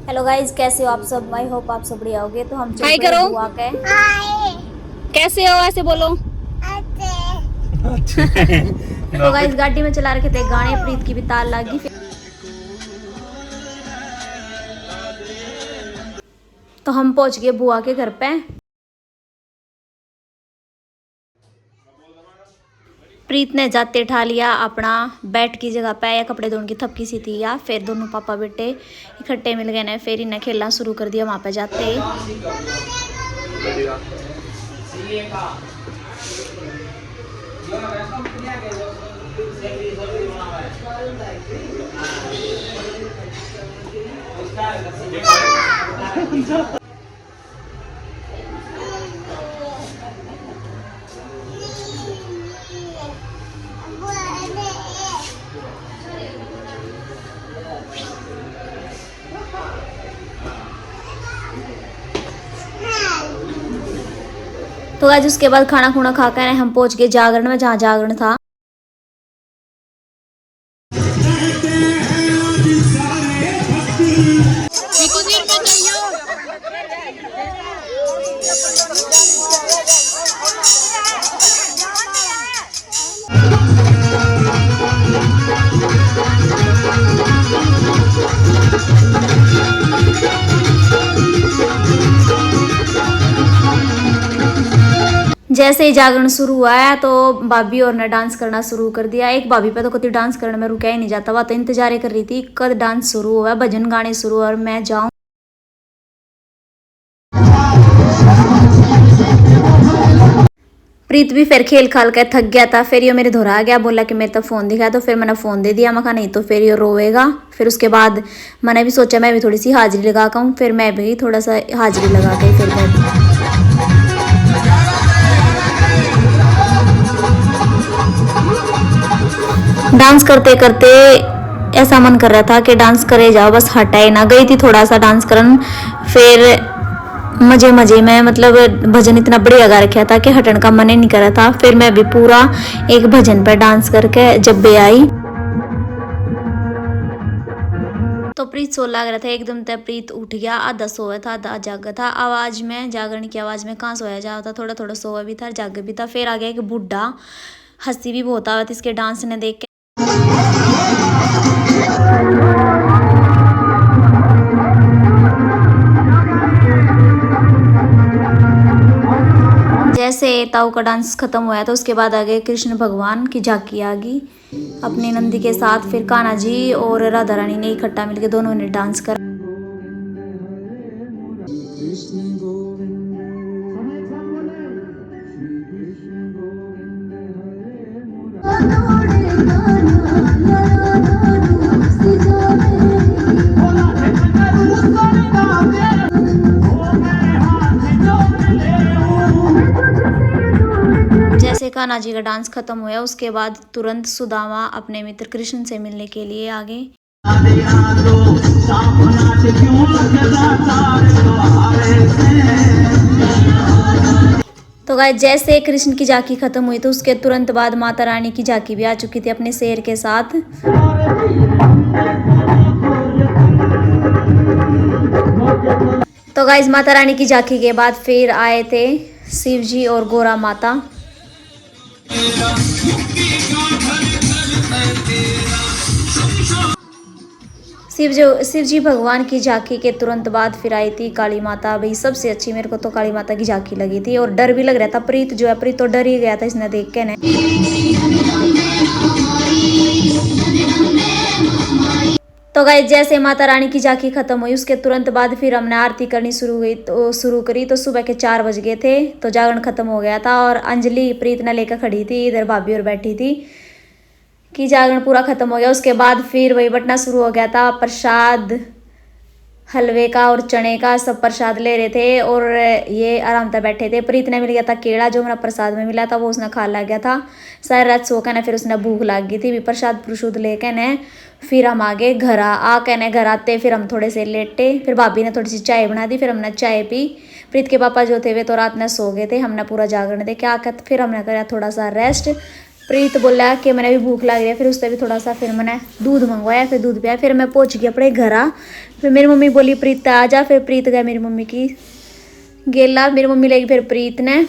Hello guys, कैसे हो आप सब। आई होप आप सब बढ़िया होगे। तो हम चल हाय पड़े करो। बुआ के। कैसे हो ऐसे बोलो। तो गाइज गाड़ी में चला रखे थे गाने, प्रीत की भी ताल लगी। तो हम पहुंच गए बुआ के घर पे। प्रीत ने जाते ठा लिया अपना बैठ की जगह पे, या कपड़े धोने की थपकी सी थी, या फिर दोनों पापा बेटे इकट्ठे मिल गए ने। फिर इन्हें खेलना शुरू कर दिया वहां पे जाते। तो आज उसके बाद खाना खुना खाकर हम पहुंच गए जागरण में, जहाँ जागरण था। जैसे ही जागरण शुरू हुआ है तो भाभी और ने डांस करना शुरू कर दिया। एक भाभी पे तो कभी डांस करने में रुका ही नहीं जाता, वह तो इंतजार कर रही थी कब डांस शुरू हुआ, भजन गाने शुरू और मैं जाऊं। प्रीत भी फिर खेल खाल कर थक गया था। फिर ये मेरे धोरा आ गया, बोला कि मेरे तो फोन दिखा। तो फिर मैंने फोन दे दिया, मैं कहा नहीं तो फिर ये रोएगा। फिर उसके बाद मैंने भी सोचा मैं भी थोड़ी सी हाजिरी लगा कर, फिर मैं भी थोड़ा सा हाजिरी लगा के फिर मैं भी डांस करते करते ऐसा मन कर रहा था कि डांस करे जाओ, बस हटाए ना। गई थी थोड़ा सा डांस करन, फिर मजे मजे में, मतलब भजन इतना बढ़िया गा रखा था कि हटन का मन ही नहीं कर रहा था। फिर मैं भी पूरा एक भजन पर डांस करके जब भी आई तो प्रीत सो लग रहा था एकदम। तब प्रीत उठ गया, आधा सोया था आधा जागा था। आवाज में, जागरण की आवाज में कहाँ सोया जा था, थोड़ा थोड़ा सोया भी था जाग भी था। फिर आ गया एक बुढ़ा, हंसी भी बहुत आवत इसके डांस ने देख के। जैसे ताऊ का डांस खत्म हुआ तो उसके बाद आ गए कृष्ण भगवान की झांकी आ गई अपने नंदी के साथ। फिर कान्हा जी और राधा रानी ने इकट्ठा मिलकर दोनों ने डांस करा। जैसे कान्हा जी का डांस खत्म हुआ उसके बाद तुरंत सुदामा अपने मित्र कृष्ण से मिलने के लिए आ गए। तो गाइस जैसे कृष्ण की झांकी खत्म हुई तो उसके तुरंत बाद माता रानी की झांकी भी आ चुकी थी अपने शेर के साथ। तो गाइस माता रानी की झांकी के बाद फिर आए थे शिव जी और गोरा माता। शिव जी भगवान की झांकी के तुरंत बाद फिर आई थी काली माता। भाई सबसे अच्छी मेरे को तो काली माता की झांकी लगी थी, और डर भी लग रहा था। प्रीत जो है, प्रीत तो डर ही गया था इसने देख के ने। तो गाइस जैसे माता रानी की झांकी खत्म हुई उसके तुरंत बाद फिर हमने आरती करनी शुरू करी। तो सुबह के 4 बज गए थे, तो जागरण खत्म हो गया था। और अंजलि प्रीत ने लेकर खड़ी थी, इधर भाभी और बैठी थी कि जागरण पूरा खत्म हो गया। उसके बाद फिर वही बटना शुरू हो गया था, प्रसाद हलवे का और चने का सब प्रसाद ले रहे थे। और ये आराम से बैठे थे। प्रीत ने मिल गया था केला, जो मेरा प्रसाद में मिला था वो उसने खा लग गया था। सारी रात सो के ना, फिर उसने भूख लग गई थी भी, प्रसाद प्रसूद लेके ने फिर हम आगे घर आ के ने। घर आते फिर हम थोड़े से लेटे, फिर भाभी ने थोड़ी सी चाय बना दी, फिर हमने चाय पी। प्रीत के पापा जो थे वे तो रात में सो गए थे, हमने पूरा जागरण दे के आकर फिर हमने करा थोड़ा सा रेस्ट। प्रीत बोला कि मैंने भी भूख लग रही है, फिर उससे भी थोड़ा सा फिर मैंने दूध मंगवाया, फिर दूध पिया, फिर मैं पहुंच गई अपने घर आ। फिर मेरी मम्मी बोली प्रीत आ जा, फिर प्रीत गए मेरी मम्मी की गेला, मेरी मम्मी लेगी फिर प्रीत ने,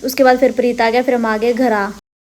उसके बाद फिर प्रीत आ गया, फिर हम आ गए घर आ।